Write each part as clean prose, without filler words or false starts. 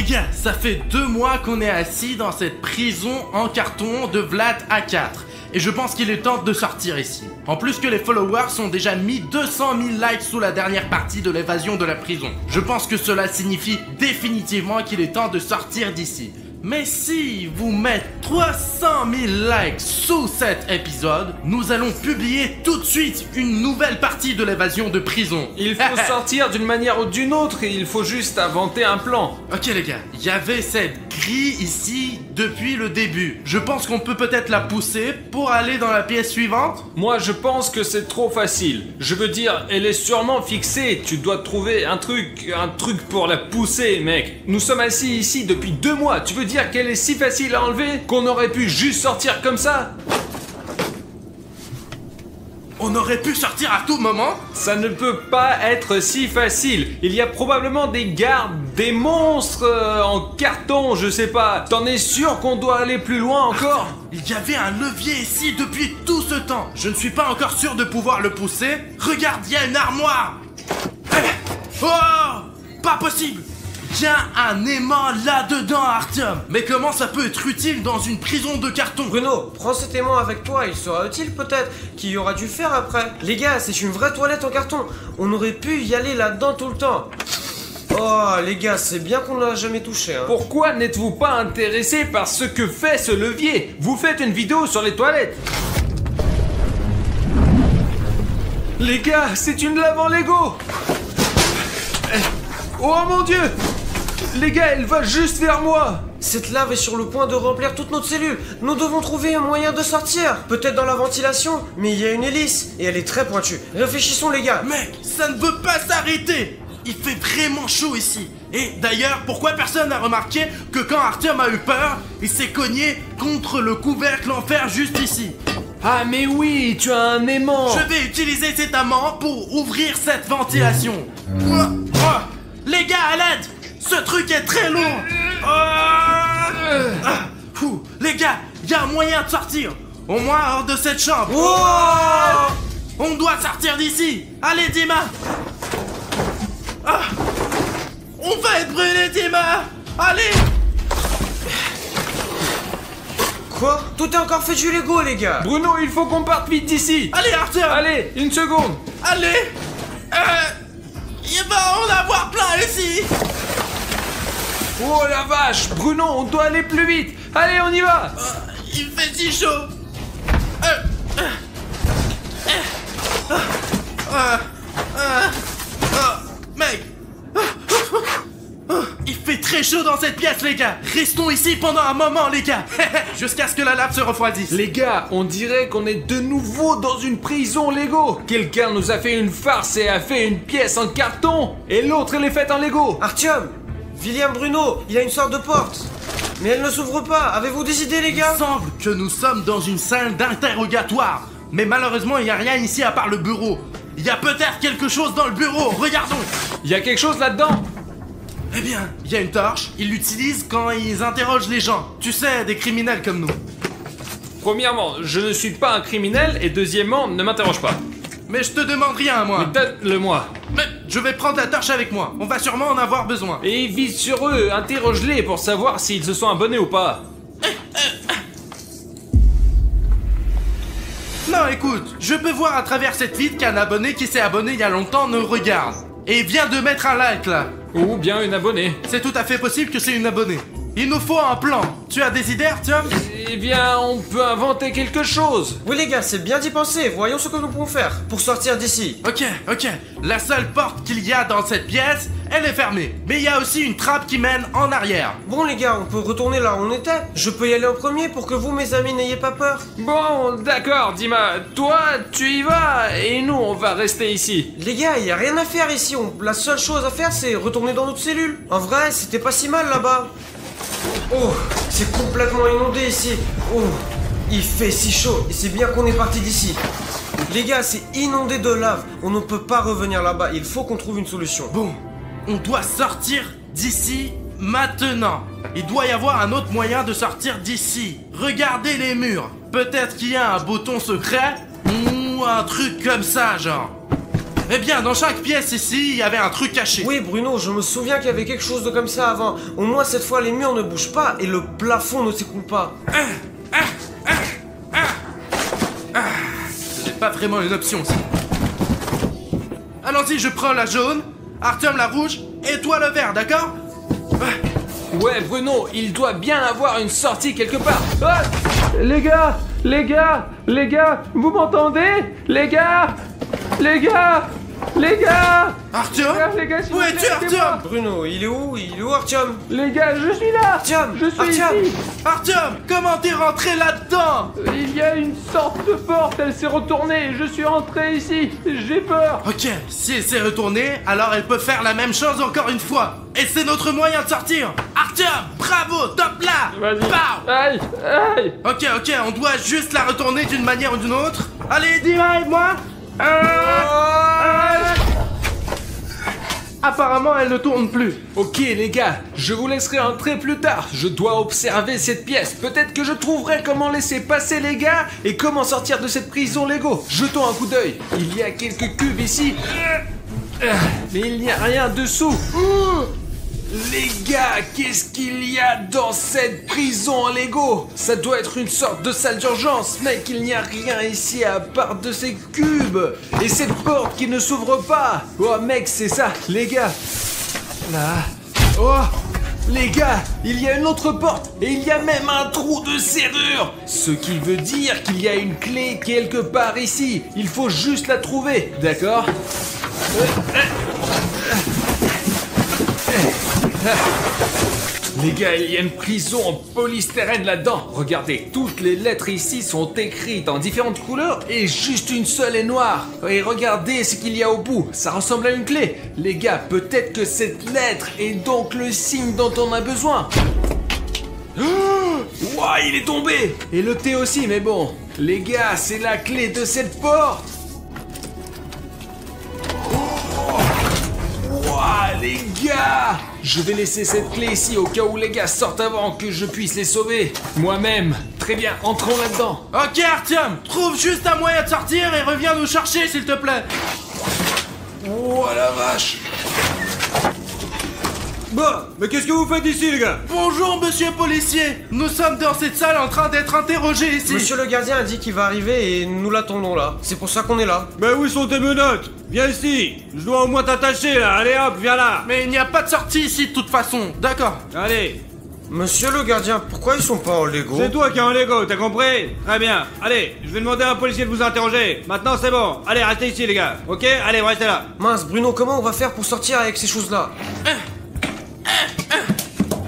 Les gars, ça fait 2 mois qu'on est assis dans cette prison en carton de Vlad A4. Et je pense qu'il est temps de sortir ici. En plus que les followers ont déjà mis 200 000 likes sous la dernière partie de l'évasion de la prison. Je pense que cela signifie définitivement qu'il est temps de sortir d'ici. Mais si vous mettez 300 000 likes sous cet épisode, nous allons publier tout de suite une nouvelle partie de l'évasion de prison. Il faut sortir d'une manière ou d'une autre et il faut juste inventer un plan. Ok les gars, il y avait cette grille ici depuis le début. Je pense qu'on peut peut-être la pousser pour aller dans la pièce suivante. Moi je pense que c'est trop facile. Je veux dire, elle est sûrement fixée. Tu dois trouver un truc pour la pousser, mec. Nous sommes assis ici depuis 2 mois. Tu veux dire qu'elle est si facile à enlever qu'on aurait pu juste sortir comme ça? On aurait pu sortir à tout moment. Ça ne peut pas être si facile. Il y a probablement des gardes, des monstres en carton, je sais pas. T'en es sûr qu'on doit aller plus loin encore? Il y avait un levier ici depuis tout ce temps. Je ne suis pas encore sûr de pouvoir le pousser. Regarde, il y a une armoire. Oh, pas possible. Il y a un aimant là-dedans, Artyom. Mais comment ça peut être utile dans une prison de carton? Bruno, prends cet aimant avec toi, il sera utile peut-être, qu'il aurait dû faire après. Les gars, c'est une vraie toilette en carton. On aurait pu y aller là-dedans tout le temps. Oh, les gars, c'est bien qu'on ne l'a jamais touché, hein. Pourquoi n'êtes-vous pas intéressé par ce que fait ce levier? Vous faites une vidéo sur les toilettes. Les gars, c'est une lave en Lego. Oh mon Dieu! Les gars, elle va juste vers moi. Cette lave est sur le point de remplir toute notre cellule. Nous devons trouver un moyen de sortir. Peut-être dans la ventilation, mais il y a une hélice et elle est très pointue. Réfléchissons les gars. Mec, ça ne veut pas s'arrêter. Il fait vraiment chaud ici. Et d'ailleurs, pourquoi personne n'a remarqué que quand Artyom a eu peur, il s'est cogné contre le couvercle en fer juste ici? Ah mais oui, tu as un aimant. Je vais utiliser cet aimant pour ouvrir cette ventilation. Les gars, à l'aide! Ce truc est très lourd! Les gars, il y a un moyen de sortir! Au moins hors de cette chambre! On doit sortir d'ici! Allez, Dima! On va être brûlé, Dima! Allez! Quoi? Tout est encore fait du Lego, les gars! Bruno, il faut qu'on parte vite d'ici! Allez, Artyom! Allez, une seconde! Allez! Il va en avoir plein ici! Oh la vache! Bruno, on doit aller plus vite! Allez, on y va! Il fait si chaud! Mec! Il fait très chaud dans cette pièce, les gars! Restons ici pendant un moment, les gars! Jusqu'à ce que la lave se refroidisse! Les gars, on dirait qu'on est de nouveau dans une prison Lego! Quelqu'un nous a fait une farce et a fait une pièce en carton! Et l'autre, elle est faite en Lego! Artyom! William, Bruno, il y a une sorte de porte. Mais elle ne s'ouvre pas. Avez-vous des idées, les gars? Il semble que nous sommes dans une salle d'interrogatoire. Mais malheureusement, il n'y a rien ici à part le bureau. Il y a peut-être quelque chose dans le bureau. Regardons. Il y a quelque chose là-dedans? Eh bien, il y a une torche. Ils l'utilisent quand ils interrogent les gens. Tu sais, des criminels comme nous. Premièrement, je ne suis pas un criminel. Et deuxièmement, ne m'interroge pas. Mais je te demande rien, moi. Mais donne-le-moi. Mais je vais prendre la torche avec moi. On va sûrement en avoir besoin. Et vise sur eux, interroge-les pour savoir s'ils se sont abonnés ou pas. Non, écoute, je peux voir à travers cette vitre qu'un abonné qui s'est abonné il y a longtemps nous regarde. Et vient de mettre un like, là. Ou bien une abonnée. C'est tout à fait possible que c'est une abonnée. Il nous faut un plan. Tu as des idées, Artyom? Eh bien, on peut inventer quelque chose. Oui, les gars, c'est bien d'y penser. Voyons ce que nous pouvons faire pour sortir d'ici. Ok. La seule porte qu'il y a dans cette pièce, elle est fermée. Mais il y a aussi une trappe qui mène en arrière. Bon, les gars, on peut retourner là où on était. Je peux y aller en premier pour que vous, mes amis, n'ayez pas peur. Bon, d'accord, Dima. Toi, tu y vas et nous, on va rester ici. Les gars, il y a rien à faire ici. La seule chose à faire, c'est retourner dans notre cellule. En vrai, c'était pas si mal là-bas. Oh, c'est complètement inondé ici. Oh, il fait si chaud et c'est bien qu'on est parti d'ici. Les gars, c'est inondé de lave. On ne peut pas revenir là-bas. Il faut qu'on trouve une solution. Bon, on doit sortir d'ici maintenant. Il doit y avoir un autre moyen de sortir d'ici. Regardez les murs. Peut-être qu'il y a un bouton secret ou un truc comme ça, genre. Eh bien, dans chaque pièce ici, il y avait un truc caché. Oui, Bruno, je me souviens qu'il y avait quelque chose de comme ça avant. Au moins, cette fois, les murs ne bougent pas et le plafond ne s'écoule pas. Ce n'est pas vraiment une option, ça. Allons-y, je prends la jaune, Artyom la rouge, et toi le vert, d'accord? Ouais, Bruno, il doit bien avoir une sortie quelque part. Ah, les gars, vous m'entendez? Les gars. Artyom? Les gars, s'il Où vous es-tu, plaît, aidez-moi. Artyom? Bruno, il est où? Il est où, Artyom? Les gars, je suis là. Artyom, Je suis Artyom. ici. Artyom, comment t'es rentré là-dedans? Il y a une sorte de porte, elle s'est retournée. Je suis entré ici. J'ai peur. Ok, si elle s'est retournée, alors elle peut faire la même chose encore une fois. Et c'est notre moyen de sortir. Artyom, bravo, top là. Vas-y. Pow. Aïe. Ok, on doit juste la retourner d'une manière ou d'une autre. Allez, dis-moi, aide-moi. Apparemment, elle ne tourne plus. Ok les gars, je vous laisserai entrer plus tard. Je dois observer cette pièce. Peut-être que je trouverai comment laisser passer les gars et comment sortir de cette prison Lego. Jetons un coup d'œil. Il y a quelques cubes ici. Mais il n'y a rien dessous. Les gars, qu'est-ce qu'il y a dans cette prison en Lego? Ça doit être une sorte de salle d'urgence. Mec, il n'y a rien ici à part de ces cubes. Et cette porte qui ne s'ouvre pas. Oh mec, c'est ça, les gars. Là. Oh, les gars, il y a une autre porte. Et il y a même un trou de serrure. Ce qui veut dire qu'il y a une clé quelque part ici. Il faut juste la trouver, d'accord? Les gars, il y a une prison en polystyrène là-dedans. Regardez, toutes les lettres ici sont écrites en différentes couleurs et juste une seule est noire. Et regardez ce qu'il y a au bout, ça ressemble à une clé. Les gars, peut-être que cette lettre est donc le signe dont on a besoin. Ouah, il est tombé. Et le thé aussi, mais bon. Les gars, c'est la clé de cette porte. Ouah, les gars! Je vais laisser cette clé ici au cas où les gars sortent avant que je puisse les sauver. Moi-même. Très bien, entrons là-dedans. Ok, Artyom, trouve juste un moyen de sortir et reviens nous chercher, s'il te plaît. Oh la vache! Bon, mais qu'est-ce que vous faites ici, les gars? Bonjour, monsieur policier. Nous sommes dans cette salle en train d'être interrogés ici. Monsieur le gardien a dit qu'il va arriver et nous l'attendons là. C'est pour ça qu'on est là. Ben où sont tes menottes? Viens ici. Je dois au moins t'attacher, là. Allez hop, viens là. Mais il n'y a pas de sortie ici de toute façon, d'accord. Allez. Monsieur le gardien, pourquoi ils sont pas en Lego? C'est toi qui es en Lego, t'as compris? Très bien. Allez, je vais demander à un policier de vous interroger. Maintenant, c'est bon. Allez, restez ici, les gars. Ok? Allez, restez là. Mince, Bruno, comment on va faire pour sortir avec ces choses-là?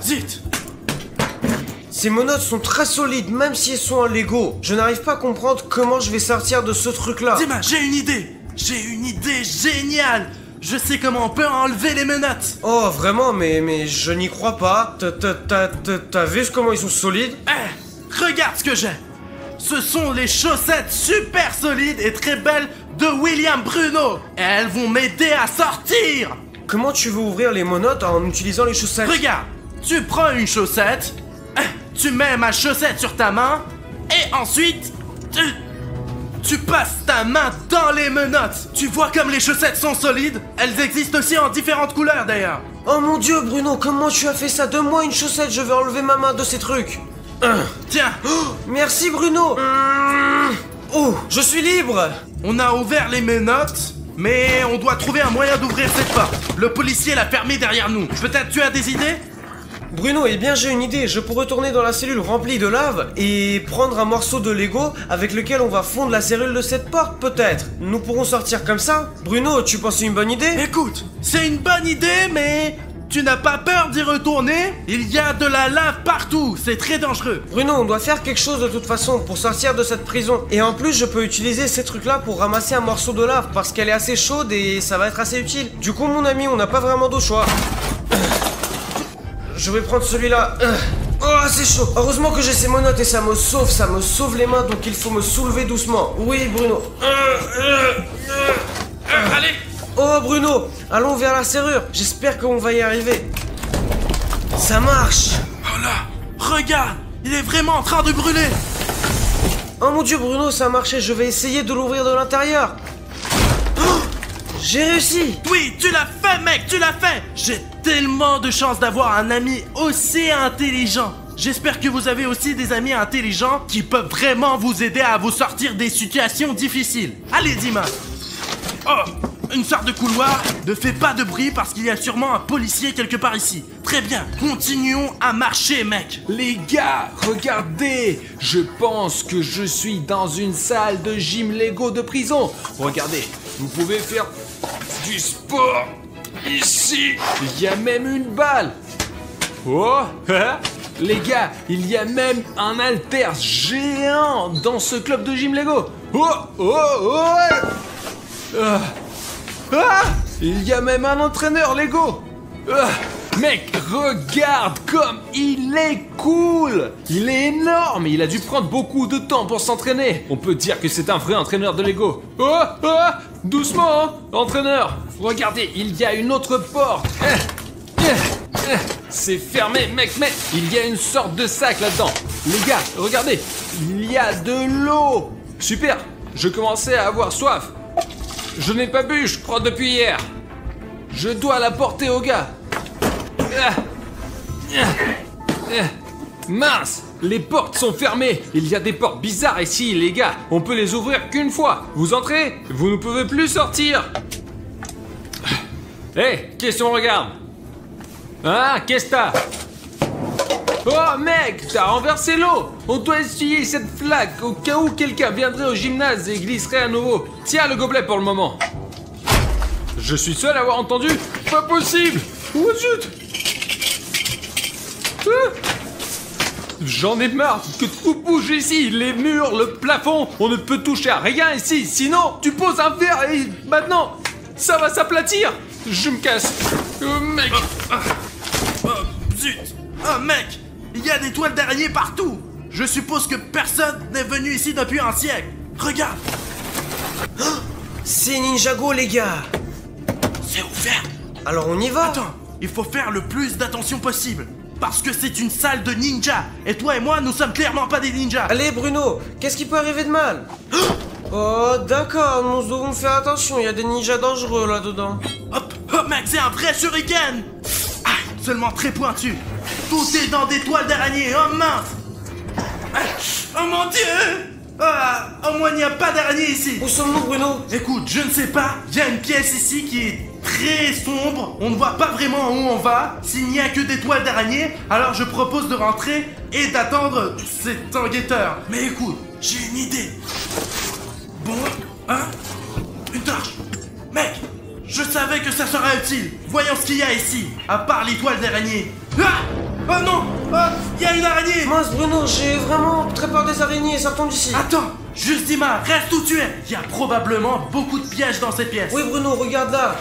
Zut. Ces menottes sont très solides, même si elles sont en Lego. Je n'arrive pas à comprendre comment je vais sortir de ce truc-là. Dima, j'ai une idée. J'ai une idée géniale. Je sais comment on peut enlever les menottes. Oh, vraiment, mais je n'y crois pas. T'as vu comment ils sont solides? Regarde ce que j'ai. Ce sont les chaussettes super solides et très belles de William Bruno. Et elles vont m'aider à sortir. Comment tu veux ouvrir les menottes en utilisant les chaussettes? Regarde, tu prends une chaussette, tu mets ma chaussette sur ta main, et ensuite, tu passes ta main dans les menottes. Tu vois comme les chaussettes sont solides? Elles existent aussi en différentes couleurs d'ailleurs. Oh mon dieu, Bruno, comment tu as fait ça? Donne-moi une chaussette, je vais enlever ma main de ces trucs. Tiens, Merci, Bruno. Oh, je suis libre. on a ouvert les menottes, mais on doit trouver un moyen d'ouvrir cette porte. Le policier l'a fermée derrière nous. Peut-être tu as des idées? Bruno, eh bien j'ai une idée, je peux retourner dans la cellule remplie de lave et prendre un morceau de Lego avec lequel on va fondre la serrure de cette porte, peut-être. Nous pourrons sortir comme ça. Bruno, tu penses c'est une bonne idée? Écoute, c'est une bonne idée, mais tu n'as pas peur d'y retourner? Il y a de la lave partout, c'est très dangereux. Bruno, on doit faire quelque chose de toute façon pour sortir de cette prison. Et en plus, je peux utiliser ces trucs-là pour ramasser un morceau de lave parce qu'elle est assez chaude et ça va être assez utile. Du coup, mon ami, on n'a pas vraiment d'autre choix. Je vais prendre celui-là. Oh, c'est chaud. Heureusement que j'ai ces menottes et ça me sauve les mains, donc il faut me soulever doucement. Oui, Bruno. Allez. Oh, Bruno, allons vers la serrure. J'espère qu'on va y arriver. Ça marche. Oh là, regarde, il est vraiment en train de brûler. Oh mon dieu, Bruno, ça a marché. Je vais essayer de l'ouvrir de l'intérieur. Oh, j'ai réussi. Oui, tu l'as fait, mec, tu l'as fait. J'ai tellement de chance d'avoir un ami aussi intelligent. J'espère que vous avez aussi des amis intelligents qui peuvent vraiment vous aider à vous sortir des situations difficiles. Allez, Dima. Oh, une sorte de couloir. Ne fais pas de bruit parce qu'il y a sûrement un policier quelque part ici. Très bien, continuons à marcher, mec. Les gars, regardez. Je pense que je suis dans une salle de gym Lego de prison. Regardez, vous pouvez faire du sport ici. Il y a même une balle. Oh, hein? Les gars, il y a même un haltère géant dans ce club de gym Lego. Oh, oh, oh. Il y a même un entraîneur Lego. Mec, regarde comme il est cool. Il est énorme. Il a dû prendre beaucoup de temps pour s'entraîner. On peut dire que c'est un vrai entraîneur de Lego. Doucement, hein, entraîneur. Regardez, il y a une autre porte. C'est fermé, mec, mais il y a une sorte de sac là-dedans. Les gars, regardez, il y a de l'eau. Super, je commençais à avoir soif. Je n'ai pas bu, je crois, depuis hier. Je dois la porter au gars. Mince, les portes sont fermées. Il y a des portes bizarres ici, les gars. On peut les ouvrir qu'une fois. Vous entrez, vous ne pouvez plus sortir. Hé, qu'est-ce qu'on regarde? Hein, qu'est-ce que t'as? Oh mec, t'as renversé l'eau. On doit essuyer cette flaque au cas où quelqu'un viendrait au gymnase et glisserait à nouveau. Tiens le gobelet pour le moment. Je suis seul à avoir entendu? Pas possible. Oh zut. J'en ai marre que tout bouge ici. Les murs, le plafond. On ne peut toucher à rien ici. Sinon, tu poses un verre et maintenant, ça va s'aplatir. Je me casse. Oh mec. Zut. Oh mec, il y a des toiles d'araignée partout. Je suppose que personne n'est venu ici depuis un siècle. Regarde. C'est Ninjago, les gars. C'est ouvert. Alors on y va. Attends, il faut faire le plus d'attention possible. Parce que c'est une salle de ninja. Et toi et moi, nous sommes clairement pas des ninjas. Allez Bruno, qu'est-ce qui peut arriver de mal? Oh d'accord, nous devons faire attention, il y a des ninjas dangereux là-dedans. Hop, oh mec, c'est un vrai shuriken. Seulement très pointu. Tout est dans des toiles d'araignée. Oh mince. Oh mon dieu. Au moins il n'y a pas d'araignée ici. Où sommes-nous Bruno? Écoute, je ne sais pas. Il y a une pièce ici qui est très sombre. On ne voit pas vraiment où on va. S'il n'y a que des toiles d'araignée, alors je propose de rentrer et d'attendre cet enquêteur. Mais écoute, j'ai une idée. Bon, hein? Une torche. Mec, je savais que ça serait utile. Voyons ce qu'il y a ici, à part les toiles d'araignée. Oh non! Il y a une araignée! Mince Bruno, j'ai vraiment très peur des araignées, ça tombe d'ici. Attends, juste Dima, reste où tu es. Il y a probablement beaucoup de pièges dans cette pièce. Oui Bruno, regarde là.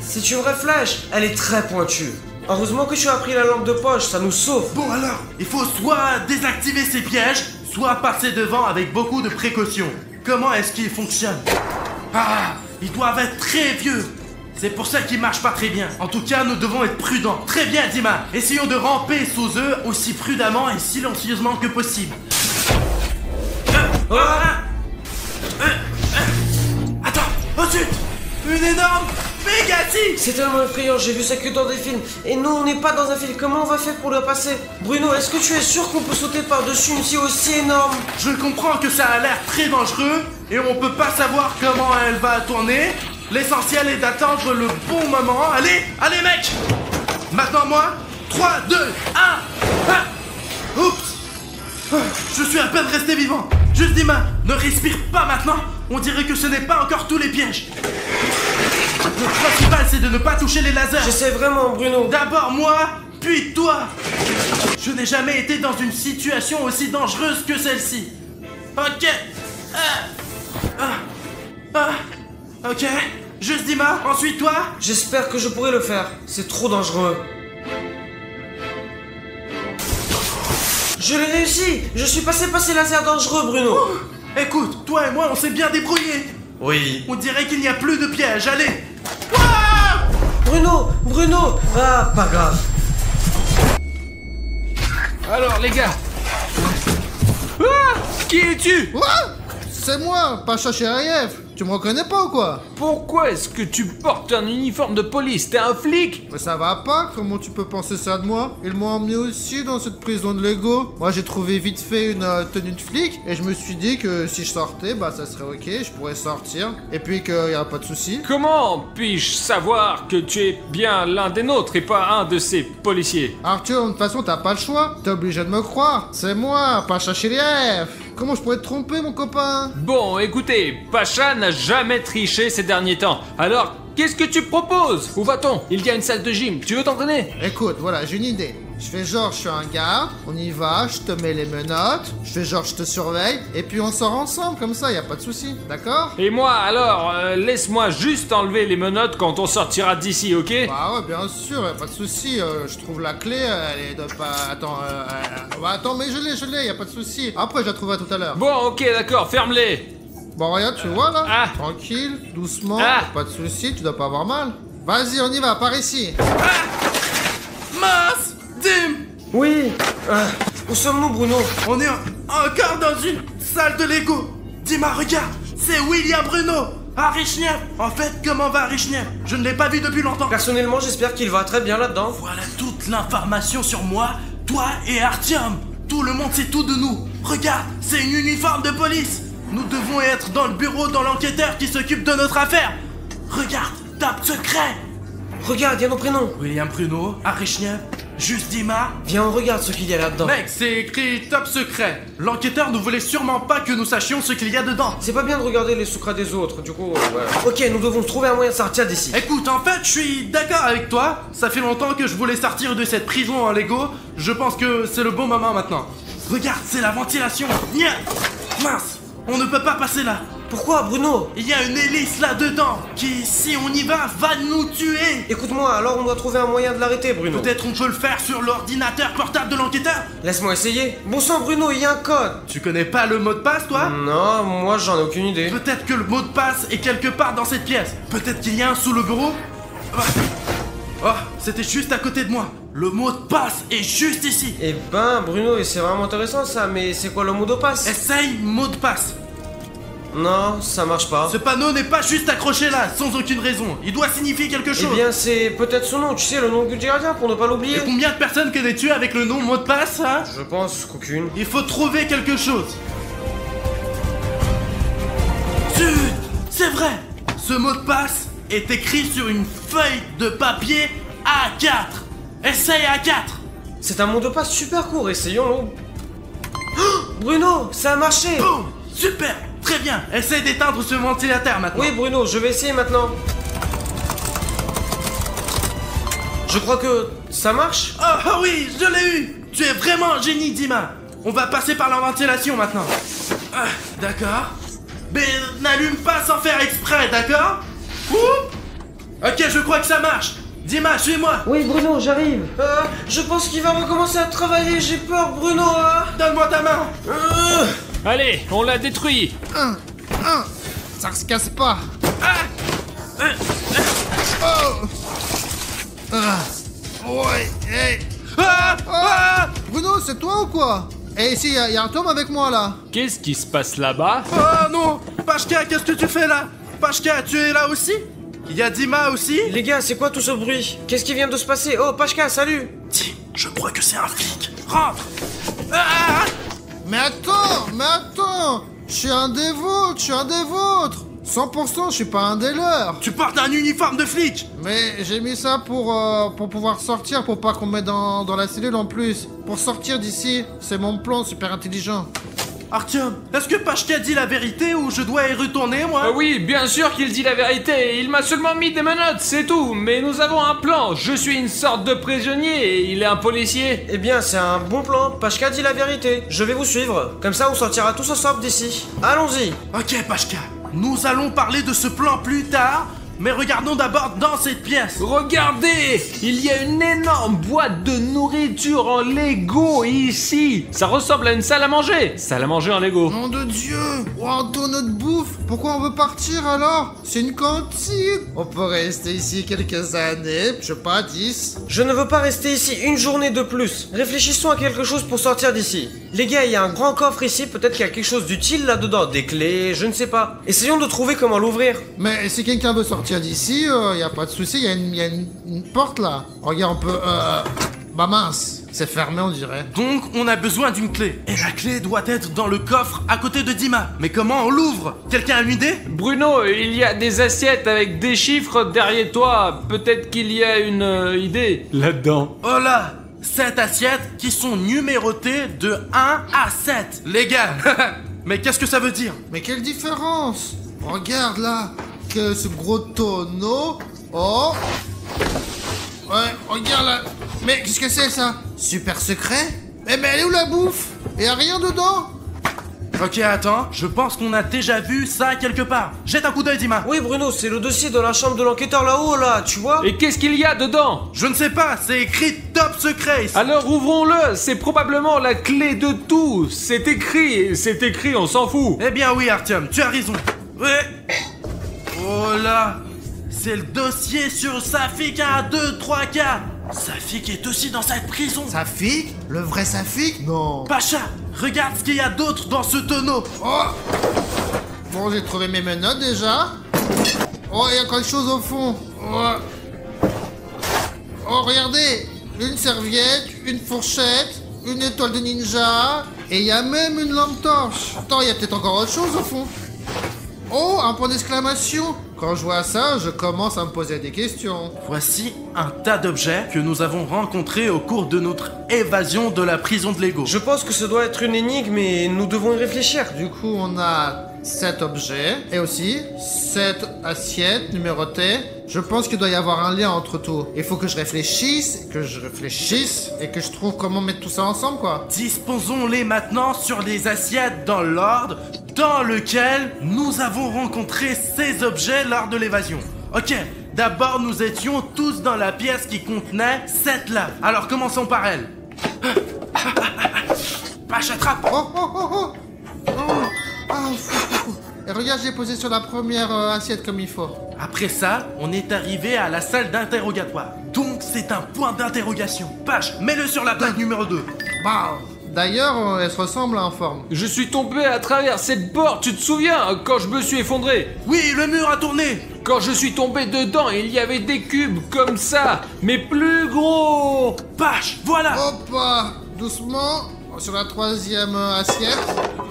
C'est une vraie flèche, elle est très pointue. Heureusement que tu as pris la lampe de poche, ça nous sauve. Bon alors, il faut soit désactiver ces pièges, soit passer devant avec beaucoup de précautions. Comment est-ce qu'ils fonctionnent? Ils doivent être très vieux. C'est pour ça qu'ils marchent pas très bien. En tout cas, nous devons être prudents. Très bien, Dima. Essayons de ramper sous eux aussi prudemment et silencieusement que possible. Attends, oh zut! Une énorme Pégasi! C'est tellement effrayant, j'ai vu ça que dans des films. Et nous, on n'est pas dans un film. Comment on va faire pour le passer? Bruno, est-ce que tu es sûr qu'on peut sauter par-dessus une scie aussi énorme? Je comprends que ça a l'air très dangereux et on peut pas savoir comment elle va tourner. L'essentiel est d'attendre le bon moment. Allez, allez mec! Maintenant moi, 3, 2, 1. Oups! Je suis à peine resté vivant. Juste Dima, ne respire pas maintenant. On dirait que ce n'est pas encore tous les pièges. Le principal, c'est de ne pas toucher les lasers. J'essaie vraiment, Bruno. D'abord moi, puis toi. Je n'ai jamais été dans une situation aussi dangereuse que celle-ci. Ok. Ok. Juste Dima, ensuite toi. J'espère que je pourrai le faire. C'est trop dangereux. Je l'ai réussi. Je suis passé par ces lasers dangereux, Bruno. Écoute, toi et moi, on s'est bien débrouillés. Oui. On dirait qu'il n'y a plus de pièges. Allez. Bruno. Ah, pas grave. Alors, les gars. Qui es-tu? Quoi? C'est moi, Pacha Chériev. Tu me reconnais pas ou quoi? Pourquoi est-ce que tu portes un uniforme de police? T'es un flic? Mais ça va pas, comment tu peux penser ça de moi? Ils m'ont emmené aussi dans cette prison de Lego. Moi j'ai trouvé vite fait une tenue de flic et je me suis dit que si je sortais, bah ça serait ok, je pourrais sortir. Et puis qu'il y a pas de souci. Comment puis-je savoir que tu es bien l'un des nôtres et pas un de ces policiers? Arthur, de toute façon t'as pas le choix, t'es obligé de me croire. C'est moi, Pacha Chiriev. Comment je pourrais te tromper mon copain? Bon, écoutez, Pacha n'a jamais triché ces derniers temps. Alors, qu'est-ce que tu proposes? Où va-t-on? Il y a une salle de gym, tu veux t'entraîner? Écoute, voilà, j'ai une idée. Je fais genre, je suis un gars, on y va, je te mets les menottes, je fais genre, je te surveille, et puis on sort ensemble, comme ça, y a pas de souci, d'accord? Et moi, alors, laisse-moi juste enlever les menottes quand on sortira d'ici, ok? Bah ouais, bien sûr, y a pas de souci, je trouve la clé, elle est de pas... Attends, bah attends, mais je l'ai, y a pas de souci. Après, je la trouverai tout à l'heure. Bon, ok, d'accord, ferme-les. Bon, regarde, tu vois, là? Ah. Tranquille, doucement, Ah. pas de souci, tu dois pas avoir mal. Vas-y, on y va, par ici. Mince! Dim! Oui. Où sommes-nous, Bruno? On est encore dans une salle de Lego. Dis-moi, regarde, c'est William Bruno. Arishniev. En fait, comment va Arishniev? Je ne l'ai pas vu depuis longtemps. Personnellement, j'espère qu'il va très bien là-dedans. Voilà toute l'information sur moi, toi et Artyom. Tout le monde sait tout de nous. Regarde, c'est une uniforme de police. Nous devons être dans le bureau dans l'enquêteur qui s'occupe de notre affaire. Regarde, top secret. Regarde, il y a nos prénoms. William Bruno, Arishniev, Juste Dima. Viens, on regarde ce qu'il y a là-dedans. Mec, c'est écrit top secret. L'enquêteur ne voulait sûrement pas que nous sachions ce qu'il y a dedans. C'est pas bien de regarder les secrets des autres, du coup, voilà. Ok, nous devons trouver un moyen de sortir d'ici. Écoute, en fait, je suis d'accord avec toi. Ça fait longtemps que je voulais sortir de cette prison en Lego. Je pense que c'est le bon moment maintenant. Regarde, c'est la ventilation. Nya. Mince, on ne peut pas passer là. Pourquoi, Bruno? Il y a une hélice là-dedans qui, si on y va nous tuer. Écoute-moi, alors on doit trouver un moyen de l'arrêter, Bruno. Peut-être on peut le faire sur l'ordinateur portable de l'enquêteur. Laisse-moi essayer. Bon sang, Bruno, il y a un code. Tu connais pas le mot de passe, toi? Non, moi j'en ai aucune idée. Peut-être que le mot de passe est quelque part dans cette pièce. Peut-être qu'il y a un sous le bureau. Oh, c'était juste à côté de moi. Le mot de passe est juste ici. Eh ben, Bruno, c'est vraiment intéressant ça, mais c'est quoi le mot de passe? Essaye mot de passe. Non, ça marche pas. Ce panneau n'est pas juste accroché là, sans aucune raison. Il doit signifier quelque chose. Eh bien, c'est peut-être son nom, tu sais, le nom du gardien, pour ne pas l'oublier. Et combien de personnes connais-tu avec le nom mot de passe, hein? Je pense qu'aucune. Il faut trouver quelque chose. Zut! C'est vrai! Ce mot de passe est écrit sur une feuille de papier A4. Essaye A4. C'est un mot de passe super court, essayons-le. Oh, Bruno, ça a marché. Boum! Super! Très bien! Essaye d'éteindre ce ventilateur maintenant. Oui, Bruno, je vais essayer maintenant. Je crois que ça marche. Oh oui, je l'ai eu! Tu es vraiment un génie, Dima! On va passer par la ventilation maintenant. Ah, d'accord. Mais n'allume pas sans faire exprès, d'accord? Ouh! Ok, je crois que ça marche. Dima, suis-moi. Oui, Bruno, j'arrive. Je pense qu'il va recommencer à travailler, j'ai peur, Bruno. Donne-moi ta main. Allez, on l'a détruit. Ça se casse pas. Ouais, hey. Bruno, c'est toi ou quoi? Eh, ici, y a un Tom avec moi là. Qu'est-ce qui se passe là-bas? Oh non! Pashka, qu'est-ce que tu fais là? Pashka, tu es là aussi? Il y a Dima aussi? Les gars, c'est quoi tout ce bruit? Qu'est-ce qui vient de se passer? Oh, Pashka, salut. Tim, je crois que c'est un flic. Rentre! Mais attends, je suis un des vôtres. 100%, je suis pas un des leurs. Tu portes un uniforme de flic! Mais j'ai mis ça pour pouvoir sortir, pour pas qu'on me mette dans la cellule en plus. Pour sortir d'ici, c'est mon plan super intelligent. Artyom, est-ce que Pashka dit la vérité ou je dois y retourner, moi? Oui, bien sûr qu'il dit la vérité. Il m'a seulement mis des menottes, c'est tout. Mais nous avons un plan. Je suis une sorte de prisonnier et il est un policier. Eh bien, c'est un bon plan. Pashka dit la vérité. Je vais vous suivre. Comme ça, on sortira tous ensemble d'ici. Allons-y. Ok, Pashka. Nous allons parler de ce plan plus tard. Mais regardons d'abord dans cette pièce. Regardez, il y a une énorme boîte de nourriture en Lego ici. Ça ressemble à une salle à manger. Salle à manger en Lego. Nom de Dieu! Oh, dans notre bouffe! Pourquoi on veut partir alors? C'est une cantine! On peut rester ici quelques années, je sais pas, 10. Je ne veux pas rester ici une journée de plus. Réfléchissons à quelque chose pour sortir d'ici. Les gars, il y a un grand coffre ici, peut-être qu'il y a quelque chose d'utile là-dedans. Des clés, je ne sais pas. Essayons de trouver comment l'ouvrir. Mais si quelqu'un veut sortir d'ici, y a pas de souci, y a une porte là. Regarde, on peut. Bah mince, c'est fermé on dirait. Donc on a besoin d'une clé. Et la clé doit être dans le coffre à côté de Dima. Mais comment on l'ouvre? Quelqu'un a une idée? Bruno, il y a des assiettes avec des chiffres derrière toi. Peut-être qu'il y a une idée là-dedans. Oh là! 7 assiettes qui sont numérotées de 1 à 7. Les gars, mais qu'est-ce que ça veut dire? Mais quelle différence? Regarde là, que ce gros tonneau. Oh. Ouais, regarde là. Mais qu'est-ce que c'est ça? Super secret? Mais elle est où la bouffe? Y'a rien dedans? Ok, attends, je pense qu'on a déjà vu ça quelque part. Jette un coup d'œil, Dima. Oui, Bruno, c'est le dossier dans la chambre de l'enquêteur là-haut, là, tu vois? Et qu'est-ce qu'il y a dedans? Je ne sais pas, c'est écrit top secret ici. Alors ouvrons-le, c'est probablement la clé de tout. C'est écrit, on s'en fout. Eh bien oui, Artyom, tu as raison. Ouais. Oh là, c'est le dossier sur Safik 1, 2, 3, 4. Safik est aussi dans cette prison. Safik? Le vrai Safik? Non. Pacha, regarde ce qu'il y a d'autre dans ce tonneau. Oh. Bon, j'ai trouvé mes menottes déjà. Oh, il y a quelque chose au fond. Oh. Oh, regardez. Une serviette, une fourchette, une étoile de ninja. Et il y a même une lampe torche. Attends, il y a peut-être encore autre chose au fond. Oh, un point d'exclamation. Quand je vois ça, je commence à me poser des questions. Voici un tas d'objets que nous avons rencontrés au cours de notre évasion de la prison de Lego. Je pense que ça doit être une énigme et nous devons y réfléchir. Du coup, on a 7 objets et aussi 7 assiettes numérotées. Je pense qu'il doit y avoir un lien entre tout. Il faut que je réfléchisse et que je trouve comment mettre tout ça ensemble, quoi. Disposons-les maintenant sur les assiettes dans l'ordre dans lequel nous avons rencontré ces objets lors de l'évasion. Ok, d'abord nous étions tous dans la pièce qui contenait cette lave. Alors commençons par elle. Pache, attrape. Oh, oh, oh, oh, oh. Ah, et regarde, j'ai posé sur la première assiette comme il faut. Après ça, on est arrivé à la salle d'interrogatoire. Donc c'est un point d'interrogation. Pache, mets-le sur la plaque numéro 2. Wow. D'ailleurs, elle se ressemble en forme. Je suis tombé à travers cette porte, tu te souviens, quand je me suis effondré? Oui, le mur a tourné. Quand je suis tombé dedans, il y avait des cubes comme ça, mais plus gros. Pache, voilà. Hop, doucement, sur la troisième assiette.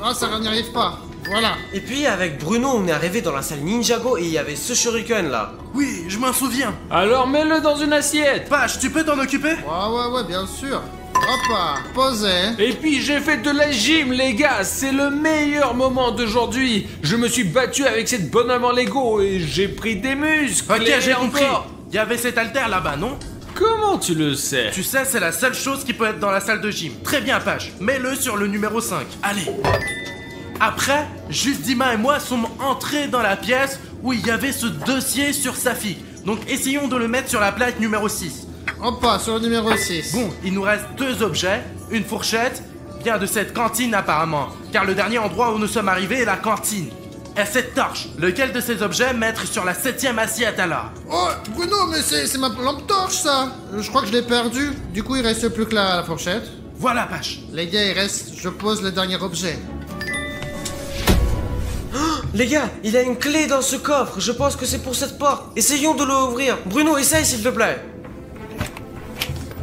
Ah, ça n'y arrive pas. Voilà. Et puis avec Bruno, on est arrivé dans la salle Ninjago et il y avait ce shuriken là. Oui, je m'en souviens. Alors mets-le dans une assiette. Pache, tu peux t'en occuper? Ouais, bien sûr. Hop, posé. Et puis j'ai fait de la gym, les gars, c'est le meilleur moment d'aujourd'hui. Je me suis battu avec cette bonhomme en Lego et j'ai pris des muscles. Ok, et j'ai compris. encore. Il y avait cet haltère là-bas, non? Comment tu le sais? Tu sais, c'est la seule chose qui peut être dans la salle de gym. Très bien, Pache. Mets-le sur le numéro 5. Allez. Après, juste Dima et moi sommes entrés dans la pièce où il y avait ce dossier sur Safik. Donc essayons de le mettre sur la plaque numéro 6. Hop, sur le numéro 6. Bon, il nous reste 2 objets, une fourchette, bien de cette cantine apparemment, car le dernier endroit où nous sommes arrivés est la cantine. Et cette torche, lequel de ces objets mettre sur la 7ème assiette alors? Oh, Bruno, mais c'est ma lampe torche ça. Je crois que je l'ai perdue. Du coup, il reste plus que la fourchette. Voilà, Pache. Les gars, il reste, je pose le dernier objet. Les gars, il y a une clé dans ce coffre, je pense que c'est pour cette porte. Essayons de l'ouvrir. Bruno, essaye s'il te plaît.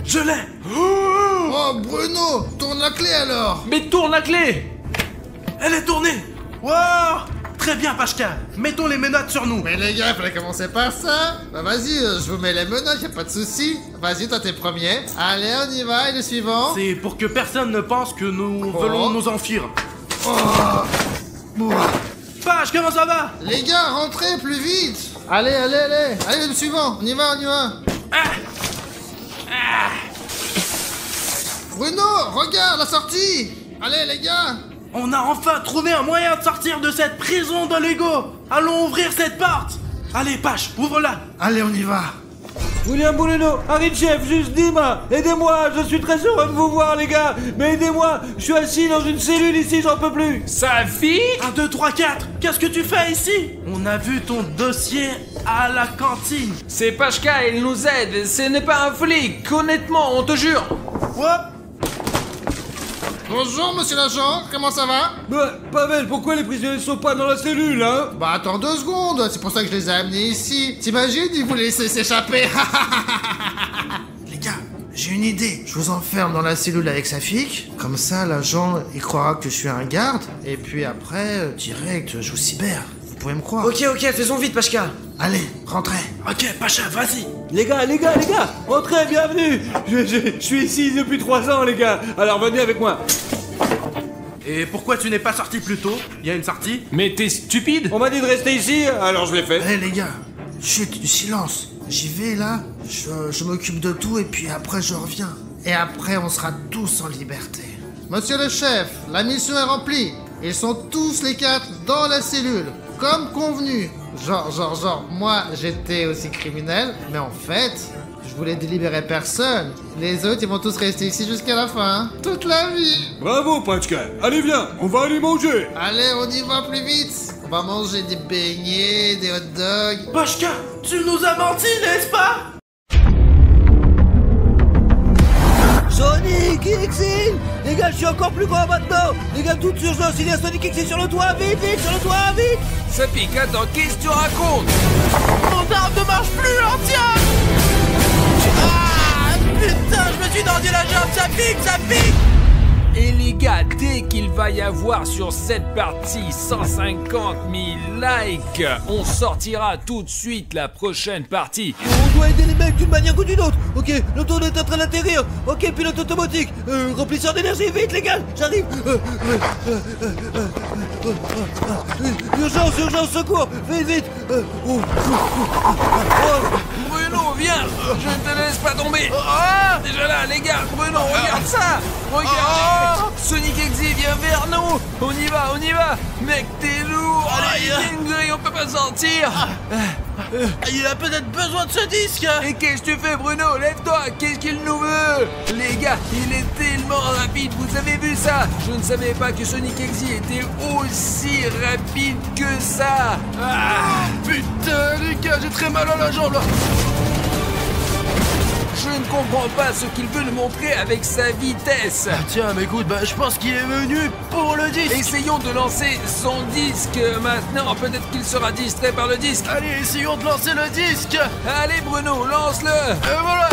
Je l'ai. Oh, Bruno, tourne la clé alors. Mais tourne la clé. Elle est tournée. Wow. Très bien, Pachka. Mettons les menottes sur nous. Mais les gars, il fallait commencer par ça. Bah vas-y, je vous mets les menottes, y a pas de souci. Vas-y, toi t'es premier. Allez, on y va, et le suivant. C'est pour que personne ne pense que nous voulons nous enfuir. Page, comment ça va? Les gars, rentrez plus vite. Allez, le suivant, on y va. Bruno, regarde la sortie. Allez, les gars. On a enfin trouvé un moyen de sortir de cette prison de Lego. Allons ouvrir cette porte. Allez, Pache, ouvre-la. Allez, on y va. William Bruno, Harry Chef, juste Dima, aidez-moi, je suis très heureux de vous voir les gars, mais aidez-moi, je suis assis dans une cellule ici, j'en peux plus. Safik? 1, 2, 3, 4. Qu'est-ce que tu fais ici? On a vu ton dossier à la cantine. C'est Pashka, il nous aide, ce n'est pas un flic, honnêtement, on te jure. Hop. Bonjour, monsieur l'agent, comment ça va? Bah, Pavel, pourquoi les prisonniers sont pas dans la cellule, hein? Bah attends 2 secondes, c'est pour ça que je les ai amenés ici. T'imagines, ils vous laissaient s'échapper. Les gars, j'ai une idée. Je vous enferme dans la cellule avec Safik. Comme ça, l'agent, il croira que je suis un garde. Et puis après, direct, je vous cyber. Vous pouvez me croire. Ok, faisons vite, Pashka. Allez, rentrez. Ok, Pacha, vas-y. Les gars, entrez, bienvenue. Je suis ici depuis 3 ans, les gars, alors venez avec moi. Et pourquoi tu n'es pas sorti plus tôt? Il y a une sortie? Mais t'es stupide? On m'a dit de rester ici, alors je l'ai fait. Allez les gars, chut, du silence. J'y vais là, je m'occupe de tout et puis après je reviens. Et après on sera tous en liberté. Monsieur le chef, la mission est remplie. Ils sont tous les 4 dans la cellule, comme convenu. Genre, moi j'étais aussi criminel, mais en fait, je voulais délibérer personne. Les autres ils vont tous rester ici jusqu'à la fin, hein. Toute la vie. Bravo, Pashka. Allez, viens, on va aller manger. Allez, on y va plus vite. On va manger des beignets, des hot dogs. Pashka, tu nous as menti, n'est-ce pas? Sonic Exil! Les gars, je suis encore plus grand maintenant! Les gars, toute urgence, il y a Sonic Exil sur le toit! Vite, sur le toit, vite! Safik, attends, qu'est-ce que tu racontes? Mon arme ne marche plus, tiens. Ah, putain, je me suis tordu la jambe, ça pique. Et les gars, dès qu'il va y avoir sur cette partie 150 000 likes, on sortira tout de suite la prochaine partie. On doit aider les mecs d'une manière ou d'une autre! Ok, le tour est en train d'atterrir! Ok, pilote automatique! Remplisseur d'énergie, vite les gars! J'arrive! Urgence, secours! Vite! Bruno, viens! Je ne te laisse pas tomber! Déjà là, les gars, Bruno, regarde ça! Regardez! Sonic Exil vient vers nous! On y va! Mec, t'es lourd! Allez, il y a une grille, on peut pas sortir! Il a peut-être besoin de ce disque. Et qu'est-ce que tu fais, Bruno? Lève-toi! Qu'est-ce qu'il nous veut? Les gars, il est tellement rapide, vous avez vu ça? Je ne savais pas que Sonic Exil était aussi rapide que ça! Putain, les gars, j'ai très mal à la jambe là. Je ne comprends pas ce qu'il veut nous montrer avec sa vitesse. Tiens, mais écoute, je pense qu'il est venu pour le disque. Essayons de lancer son disque maintenant. Peut-être qu'il sera distrait par le disque. Allez, essayons de lancer le disque. Allez, Bruno, lance-le. Et voilà.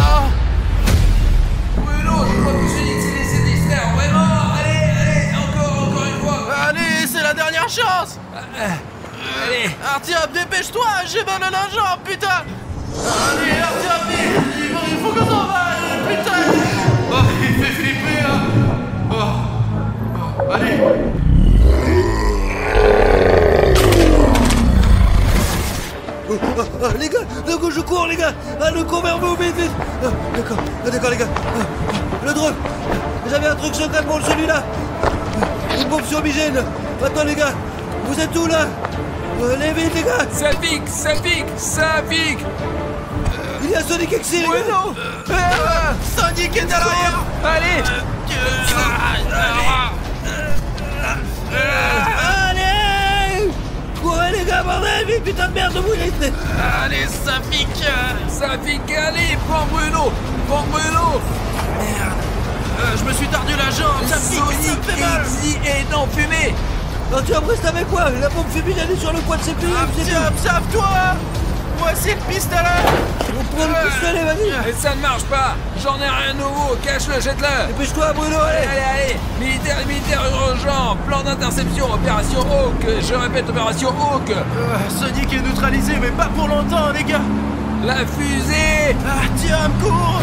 Bruno, je crois que Sonic s'est laissé distraire. Vraiment. Allez, encore une fois. Allez, c'est la dernière chance. Allez. Tiens, dépêche-toi, j'ai mal à la jambe, putain. Allez, tiens, vite. Il faut qu'on s'en va, putain. Il fait flipper là. Allez. Les gars, d'un coup je cours les gars! Le cours vers vous, vite! D'accord les gars! Le drone! J'avais un truc secret pour celui-là! Une bombe sur Migène! Attends les gars! Vous êtes où là? Allez vite les gars! Safik! Il y a Sonic Exil les gars! Sonic est derrière. Allez! Allez! Courez les gars, bordel! Vite, putain de merde, vous êtes... Allez, Safik. Safik, allez! Prends Bruno! Merde. Je me suis tordu la jambe. Safik, ça me fait mal. Exil est en fumée! Non, tu restes avec moi! La bombe fumigène est sur le coin de ses pieds! Tiens, sauve-toi. Voici le pistolet. On prend le pistolet, vas-y! Et ça ne marche pas! J'en ai rien de nouveau! Cache-le, jette-le! Dépêche-toi, Bruno, allez! Allez! Militaire urgent! Plan d'interception, opération Hawk! Je répète, opération Hawk! Sonic est neutralisé, mais pas pour longtemps, les gars. La fusée! Tiens, cours.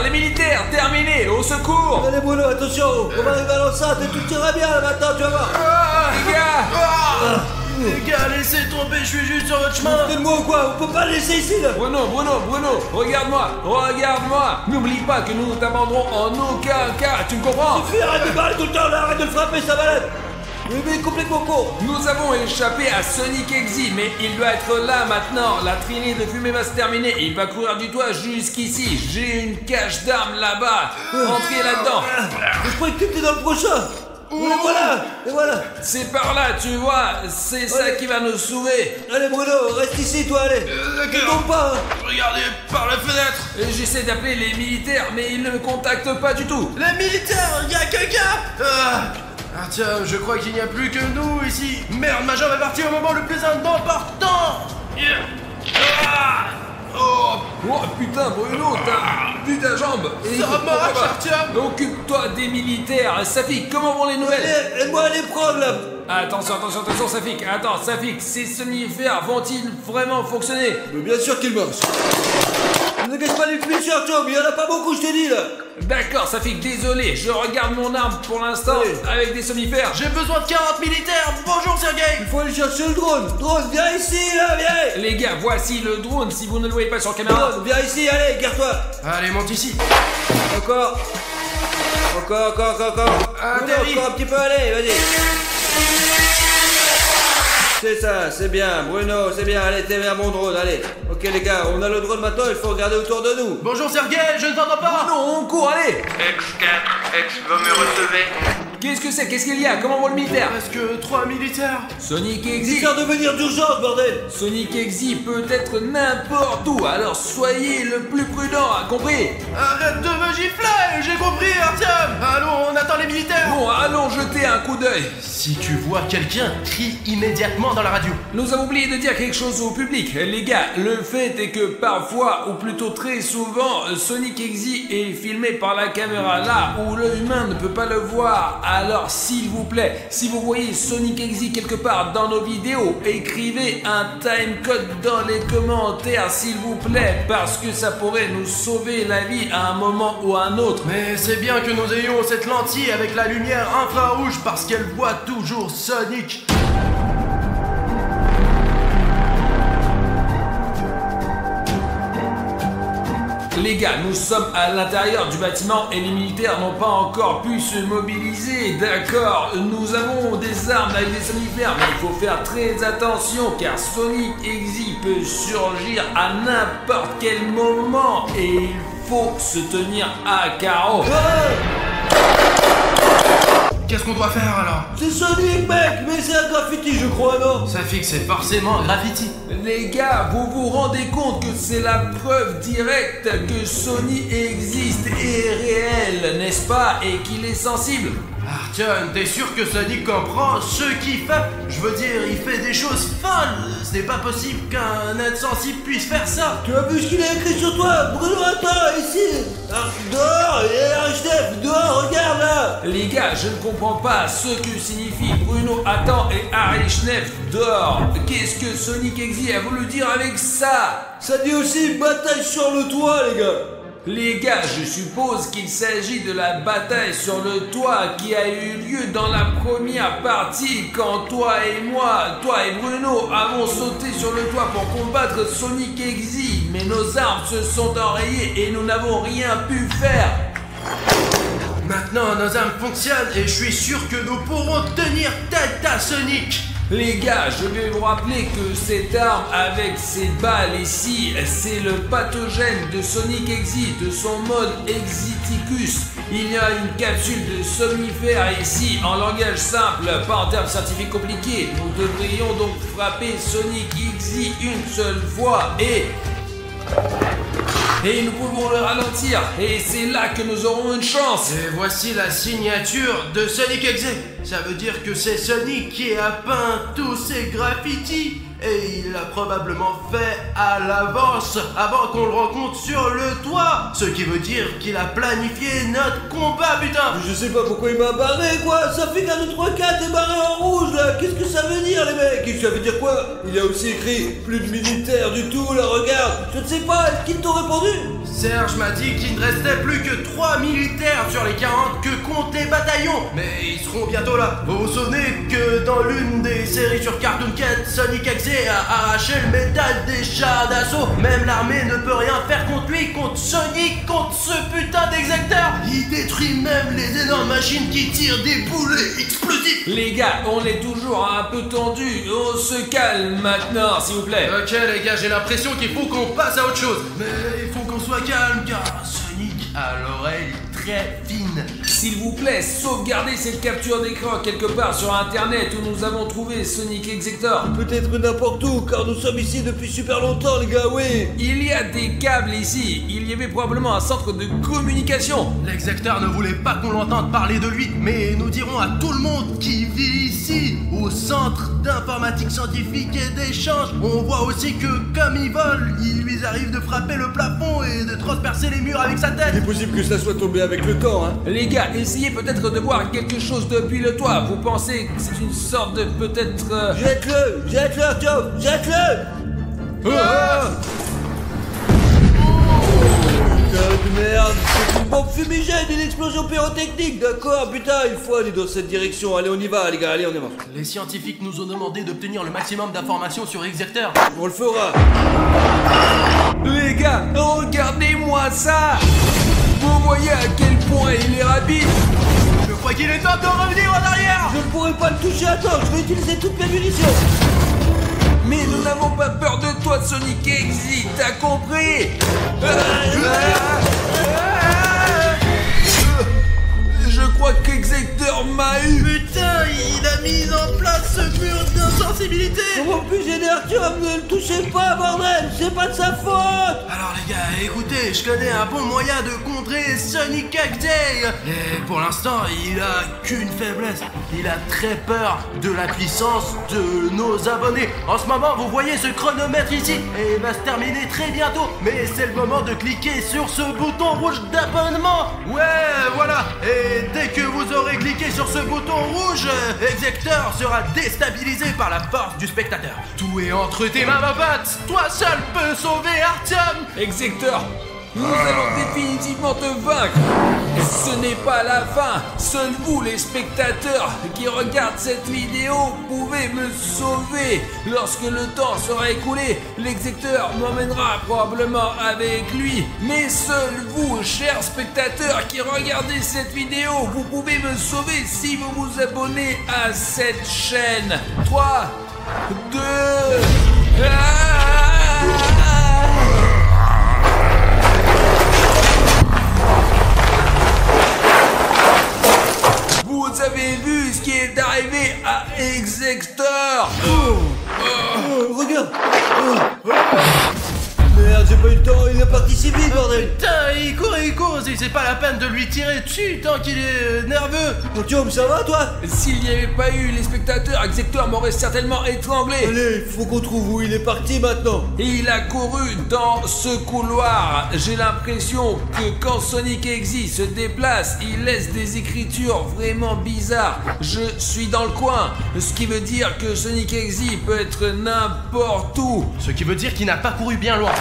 Les militaires, terminé, au secours. Allez Bruno, attention, on va arriver à l'enceinte et tout ira bien là maintenant, tu vas voir. Les gars. Les gars, laissez tomber, je suis juste sur votre chemin. Faites-moi ou quoi? On peut pas le laisser ici là. Bruno, regarde-moi. N'oublie pas que nous ne t'abandonnerons en aucun cas, tu me comprends? Fuis, arrête de parler tout le temps là, arrête de le frapper, ça balade. Mais complètement con. Nous avons échappé à Sonic Exy, mais il doit être là maintenant. La traînée de fumée va se terminer et il va courir du toit jusqu'ici. J'ai une cache d'armes là-bas. Entrez là-dedans. Je croyais que t'étais dans le prochain. Et voilà. C'est par là, tu vois. C'est ça qui va nous sauver. Allez Bruno, reste ici toi, allez. Ne tombe pas. Regardez par la fenêtre. J'essaie d'appeler les militaires, mais ils ne me contactent pas du tout. Les militaires, y a quelqu'un Ah tiens, je crois qu'il n'y a plus que nous ici. Merde, ma jambe est partie au moment le plus important. Oh putain, Bruno, t'as vu ta jambe. Ça marche, Artyom. Occupe-toi des militaires. Safik, comment vont les nouvelles? Aide-moi à les prendre là. Attention, Safik. Attends, Safik, ces somnifères vont-ils vraiment fonctionner? Mais bien sûr qu'ils marchent. Ne gâche pas les munitions, Artyom, il y en a pas beaucoup, je t'ai dit là. D'accord, Safik, désolé, je regarde mon arme pour l'instant avec des somnifères. J'ai besoin de 40 militaires. Bonjour, Sergei. Il faut aller chercher le drone. Drone, viens ici là, viens. Les gars, voici le drone si vous ne le voyez pas sur caméra. Drone, viens ici, allez, garde-toi. Allez, monte ici. Encore. Atterris. Encore un petit peu, allez, vas-y. C'est ça, c'est bien, Bruno, c'est bien, allez, t'es vers mon drone, allez. Ok les gars, on a le drone maintenant, il faut regarder autour de nous. Bonjour, Sergei, je ne t'entends pas. Non, on court, allez. X4, X, vous me recevez? Qu'est-ce que c'est? Qu'est-ce qu'il y a? Comment vont le militaire? Presque 3 militaires. Sonic C'est Exy. faire de venir d'urgence, bordel. Sonic Exy peut être n'importe où, alors soyez le plus prudent, compris? Arrête de me gifler, j'ai compris, Artyom. Allons, on attend les militaires. Bon, allons jeter un coup d'œil. Si tu vois quelqu'un, crie immédiatement dans la radio. Nous avons oublié de dire quelque chose au public. Les gars, le fait est que parfois, ou plutôt très souvent, Sonic Exy est filmé par la caméra là où l'œil humain ne peut pas le voir. Alors s'il vous plaît, si vous voyez Sonic Exy quelque part dans nos vidéos, écrivez un timecode dans les commentaires s'il vous plaît, parce que ça pourrait nous sauver la vie à un moment ou à un autre. Mais c'est bien que nous ayons cette lentille avec la lumière infrarouge parce qu'elle voit toujours Sonic. Les gars, nous sommes à l'intérieur du bâtiment et les militaires n'ont pas encore pu se mobiliser, d'accord? Nous avons des armes avec des somnifères, mais il faut faire très attention car Sonic Exy peut surgir à n'importe quel moment et il faut se tenir à carreau. Qu'est-ce qu'on doit faire alors? C'est Sonic, mec, mais c'est un graffiti, je crois, non? Ça fait que c'est forcément graffiti. Les gars, vous vous rendez compte que c'est la preuve directe que Sonic existe et est réel, n'est-ce pas? Et qu'il est sensible. Artyom, t'es sûr que Sonic comprend ce qu'il fait? Je veux dire, il fait des choses folles. Ce n'est pas possible qu'un être sensible puisse faire ça. Tu as vu ce qu'il a écrit sur toi? Bruno, attends, ici. Dehors, il y a Architecte, dehors, regarde là. Les gars, je ne comprends pas ce que signifie Bruno attend et Harry Schneff dehors. Qu'est-ce que Sonic Exy a voulu dire avec ça? Ça dit aussi bataille sur le toit, les gars. Les gars, je suppose qu'il s'agit de la bataille sur le toit qui a eu lieu dans la première partie quand toi et Bruno avons sauté sur le toit pour combattre Sonic Exy, mais nos armes se sont enrayées et nous n'avons rien pu faire. Maintenant, nos armes fonctionnent et je suis sûr que nous pourrons tenir tête à Sonic. Les gars, je vais vous rappeler que cette arme avec ces balles ici, c'est le pathogène de Sonic Exy, de son mode Exiticus. Il y a une capsule de somnifère ici, en langage simple, pas en termes scientifiques compliqués. Nous devrions donc frapper Sonic Exy une seule fois et nous pouvons le ralentir. Et c'est là que nous aurons une chance. Et voici la signature de Sonic Exy. Ça veut dire que c'est Sonic qui a peint tous ces graffitis. Et il l'a probablement fait à l'avance, avant qu'on le rencontre sur le toit. Ce qui veut dire qu'il a planifié notre combat, putain. Je sais pas pourquoi il m'a barré, quoi. Ça fait qu'un 2, 3, 4 est barré en rouge, là. Qu'est-ce que ça veut dire, les mecs? Ça veut dire quoi? Il a aussi écrit plus de militaires du tout, là, regarde. Je ne sais pas, est-ce qu'ils t'ont répondu? Serge m'a dit qu'il ne restait plus que 3 militaires sur les 40 que comptent les bataillons. Mais ils seront bientôt là. Vous vous souvenez que dans l'une des séries sur Cartoon Cat, Sonic Exe a arraché le métal des chars d'assaut. Même l'armée ne peut rien faire contre lui, contre Sonic, contre ce putain d'exacteur. Il détruit même les énormes machines qui tirent des boulets explosifs. Les gars, on est toujours un peu tendu. On se calme maintenant, s'il vous plaît. Ok les gars, j'ai l'impression qu'il faut qu'on passe à autre chose. Mais il faut qu'on soit calme car Sonic a l'oreille très fine. S'il vous plaît, sauvegardez cette capture d'écran quelque part sur internet où nous avons trouvé Sonic Exector. Peut-être n'importe où, car nous sommes ici depuis super longtemps, les gars, oui. Il y a des câbles ici. Il y avait probablement un centre de communication. L'exacteur ne voulait pas qu'on l'entende parler de lui, mais nous dirons à tout le monde qui vit ici, au centre d'informatique scientifique et d'échange. On voit aussi que comme il vole, il lui arrive de frapper le plafond et de transpercer les murs avec sa tête. Il est possible que ça soit tombé avec le temps, hein. Les gars, essayez peut-être de voir quelque chose depuis le toit. Vous pensez que c'est une sorte de peut-être... Jette-le, Artyom, jette-le. Putain de merde, c'est une bombe fumigène, une explosion pyrotechnique, d'accord, putain, il faut aller dans cette direction, allez on y va les gars, allez on y va. Les scientifiques nous ont demandé d'obtenir le maximum d'informations sur Exector. On le fera. Les gars, regardez-moi ça. Vous voyez à quel point il est rapide. Je crois qu'il est temps de revenir en arrière. Je ne pourrai pas le toucher, attends, je vais utiliser toutes mes munitions. Mais nous n'avons pas peur de toi, Sonic Exe, t'as compris? Je crois qu'Exector m'a eu. Putain, il a mis en place ce mur d'insensibilité. Comment puis-je aider Artyom? Ne le touchez pas, bordel, c'est pas de sa faute. Alors les gars, écoutez, je connais un bon moyen de contrer Sonic Exe. Et pour l'instant, il a qu'une faiblesse. Il a très peur de la puissance de nos abonnés. En ce moment, vous voyez ce chronomètre ici, et il va se terminer très bientôt. Mais c'est le moment de cliquer sur ce bouton rouge d'abonnement. Ouais, voilà. Et dès que vous aurez cliqué sur ce bouton rouge, Exector sera déstabilisé par la force du spectateur. Tout est entre tes mains, ma pote. Toi seul peux sauver Artyom. Exector, nous allons définitivement te vaincre. Ce n'est pas la fin. Seuls vous, les spectateurs qui regardent cette vidéo, pouvez me sauver. Lorsque le temps sera écoulé, l'execteur m'emmènera probablement avec lui. Mais seuls vous, chers spectateurs qui regardez cette vidéo, vous pouvez me sauver si vous vous abonnez à cette chaîne. 3, 2... Vous avez vu ce qui est arrivé à Exector? Regarde. Merde, j'ai pas eu le temps, il est parti si vite, bordel. Putain, il court, c'est pas la peine de lui tirer dessus tant qu'il est nerveux. Artyom, ça va toi? S'il n'y avait pas eu les spectateurs, Exector m'aurait certainement étranglé. Allez, faut qu'on trouve où il est parti maintenant. Et il a couru dans ce couloir. J'ai l'impression que quand Sonic Exe se déplace, il laisse des écritures vraiment bizarres. Je suis dans le coin, ce qui veut dire que Sonic Exe peut être n'importe où. Ce qui veut dire qu'il n'a pas couru bien loin.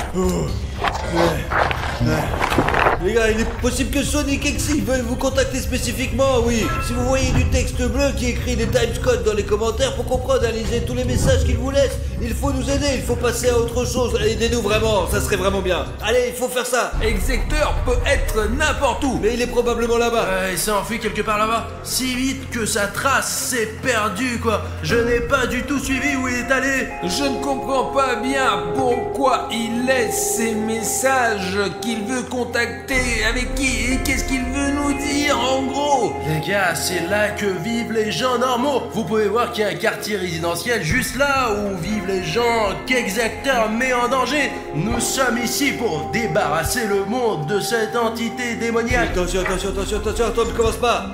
Les gars, il est possible que Sonic Exe veuille vous contacter spécifiquement, oui. Si vous voyez du texte bleu qui écrit des timescodes dans les commentaires pour comprendre et lisez tous les messages qu'il vous laisse, il faut nous aider, il faut passer à autre chose. Aidez-nous vraiment, ça serait vraiment bien. Allez, il faut faire ça. Exector peut être n'importe où. Mais il est probablement là-bas. Il s'est enfui quelque part là-bas. Si vite que sa trace s'est perdue, quoi. Je n'ai pas du tout suivi où il est allé. Je ne comprends pas bien pourquoi il laisse ces messages qu'il veut contacter. Avec qui et qu'est-ce qu'il veut nous dire en gros? Les gars, c'est là que vivent les gens normaux. Vous pouvez voir qu'il y a un quartier résidentiel juste là où vivent les gens qu'Exector met en danger. Nous sommes ici pour débarrasser le monde de cette entité démoniaque. Attention, attends, ne commence pas.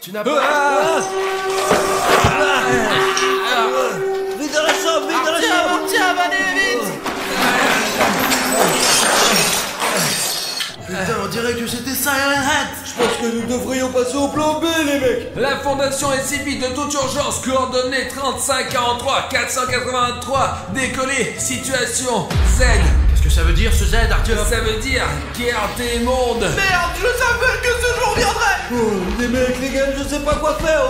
Tu n'as pas... Vite dans la chambre, Tiens, allez vite. Putain, on dirait que c'était Siren Head. Je pense que nous devrions passer au plan B, les mecs. La Fondation SCP de toute urgence, coordonnées 3543 483, décollé, situation Z. Qu'est-ce que ça veut dire ce Z, Artyom? Ça veut dire guerre des mondes. Merde, je savais que ce jour viendrait. Oh, les mecs, les gars, je sais pas quoi faire.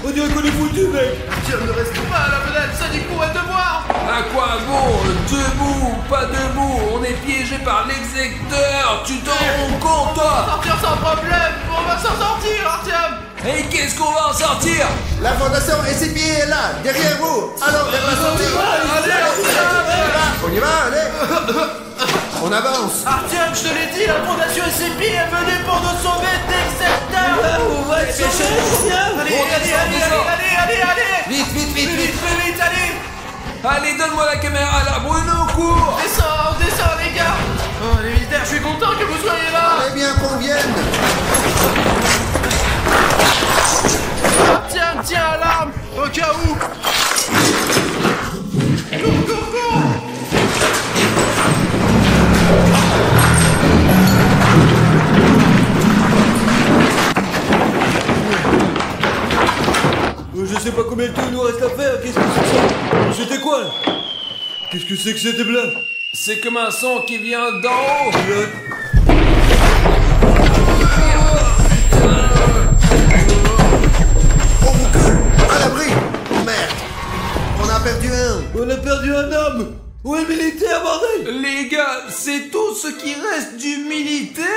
On dirait qu'on est foutus, mec. Artyom, ne reste pas à la fenêtre, Sonic pourrait te voir. À quoi bon? Debout, pas debout, on est piégé par l'exécuteur. Tu t'en rends compte, toi? Sortir sans problème, on va s'en sortir, Artyom. Et qu'est-ce qu'on va en sortir? La fondation SCP est là, derrière vous. Alors, vers la sortie. On y va, allez. On avance. Artyom, je te l'ai dit, la fondation SCP est venue pour nous sauver d'Execteur. On va être sauvés, Allez. Vite, Vite, allez. Allez, donne-moi la caméra là, Bruno, cours. Descends, les gars. Oh, les militaires, je suis content que vous soyez là. Eh bien qu'on vienne. Tiens à l'arme, au cas où. Cours. Je sais pas combien de temps il nous reste à faire. Qu'est-ce que c'est que ça? C'était quoi, là? Qu'est-ce que c'est que cette bleu? C'est comme un son qui vient d'en haut. On recule. À l'abri. Merde. On a perdu un. On a perdu un homme. Où est le militaire, bordel? Les gars, c'est tout ce qui reste du militaire.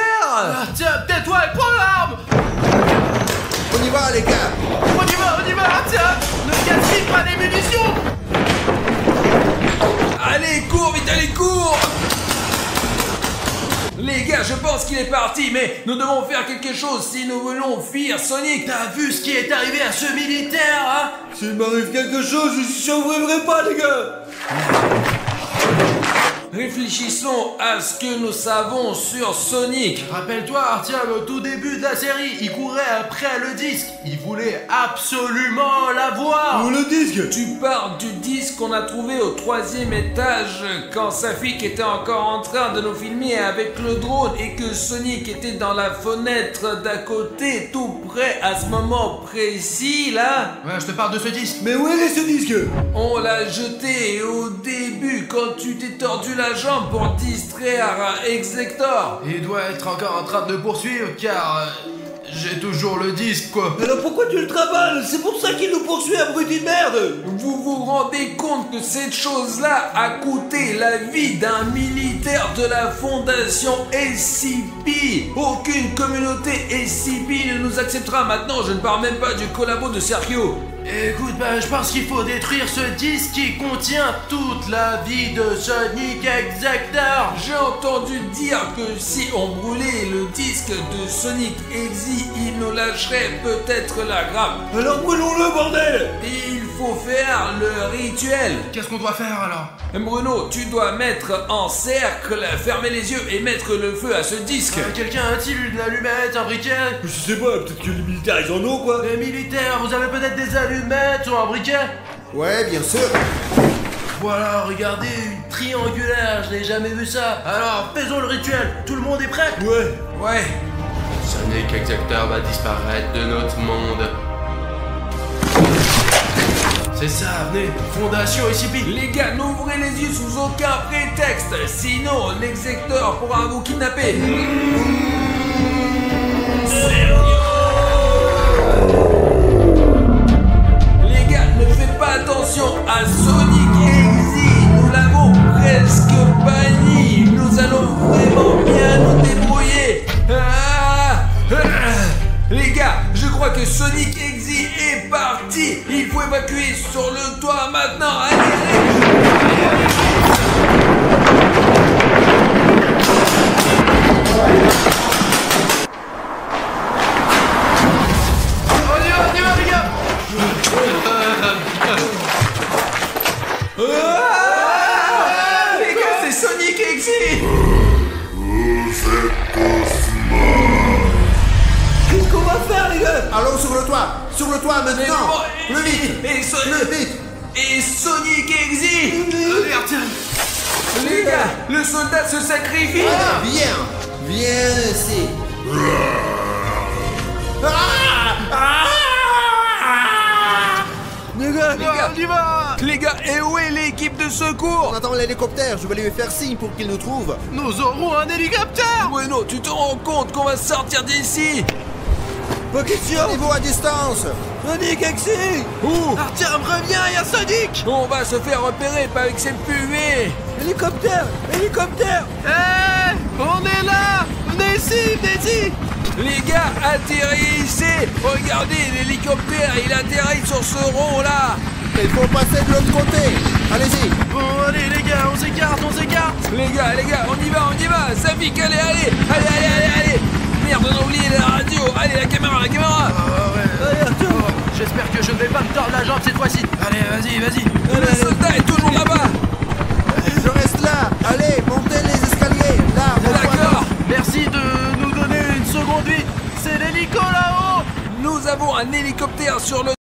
Artyom, tais-toi et prends l'arme. On y va, les gars. On y va, Artyom. Ne gaspille pas les munitions. Allez, cours, vite, allez, cours. Les gars, je pense qu'il est parti, mais nous devons faire quelque chose si nous voulons fuir Sonic. T'as vu ce qui est arrivé à ce militaire, hein? S'il m'arrive quelque chose, je survivrai pas, les gars. Réfléchissons à ce que nous savons sur Sonic. Rappelle-toi, Artyom, au tout début de la série, il courait après le disque. Il voulait absolument l'avoir. Où le disque? Tu parles du disque qu'on a trouvé au 3e étage quand Safik était encore en train de nous filmer avec le drone et que Sonic était dans la fenêtre d'à côté, tout près à ce moment précis là. Ouais, je te parle de ce disque. Mais où est ce disque? On l'a jeté au début quand tu t'es tordu la jambe pour distraire Exector. Il doit être encore en train de me poursuivre car j'ai toujours le disque, quoi. Alors pourquoi tu le travailles? C'est pour ça qu'il nous poursuit, abruti de merde. Vous vous rendez compte que cette chose-là a coûté la vie d'un militaire de la fondation SCP? Aucune communauté SCP ne nous acceptera maintenant, je ne parle même pas du collabo de Sergio. Écoute, je pense qu'il faut détruire ce disque qui contient toute la vie de Sonic Exector. J'ai entendu dire que si on brûlait le disque de Sonic Exe, il nous lâcherait peut-être la grappe. Alors brûlons-le, bordel. Il faut faire le rituel. Qu'est-ce qu'on doit faire alors? Bruno, tu dois mettre en cercle, fermer les yeux et mettre le feu à ce disque. Quelqu'un a-t-il une allumette, un briquet? Je sais pas, peut-être que les militaires ils en ont, quoi. Les militaires, vous avez peut-être des allumettes ou un briquet? Ouais, bien sûr. Voilà, regardez, une triangulaire, je n'ai jamais vu ça. Alors, faisons le rituel, tout le monde est prêt? Ouais. Sonic Exector va disparaître de notre monde. C'est ça, venez, Fondation SCP. Les gars, n'ouvrez les yeux sous aucun prétexte, sinon l'exécuteur pourra vous kidnapper. Les gars, ne faites pas attention à Sonic Exe, nous l'avons presque banni, nous allons vraiment bien nous débrouiller. Les gars, je crois que Sonic Exe est parti. Il faut évacuer sur le toit maintenant. Allez. On y va les gars. Les gars, c'est Sonic Exe. Qu'est-ce qu'on va faire, les gars? Allons sur le toit. Sur le toit maintenant. Plus vite. Et Vite. Et Sonic Exe. Allez, Artyom. Les gars, le soldat se sacrifie. Viens ici. Les gars, Les gars, et où est l'équipe? l'équipe de secours. On attend l'hélicoptère, je vais lui faire signe pour qu'il nous trouve. Nous aurons un hélicoptère. Bueno, tu te rends compte qu'on va sortir d'ici? Pas question. Niveau à distance. Sonic, Exy! Où? Artyom, reviens, il y a Sonic. On va se faire repérer, pas avec cette fumée. Hélicoptère! Hélicoptère! Hé, on est là. Venez ici. Les gars, atterrissez! Regardez, l'hélicoptère, il atterrit sur ce rond là! Il faut passer de l'autre côté. Allez-y. Bon, allez les gars, on s'écarte. Les gars, on y va! Safik, allez! Merde, on a oublié la radio! Allez, la caméra! J'espère que je ne vais pas me tordre la jambe cette fois-ci. Allez, vas-y. Le soldat est toujours là-bas! Je reste là. Allez, montez les escaliers. Là, D'accord! Merci de nous donner une seconde vie. C'est l'hélico là-haut. Nous avons un hélicoptère sur le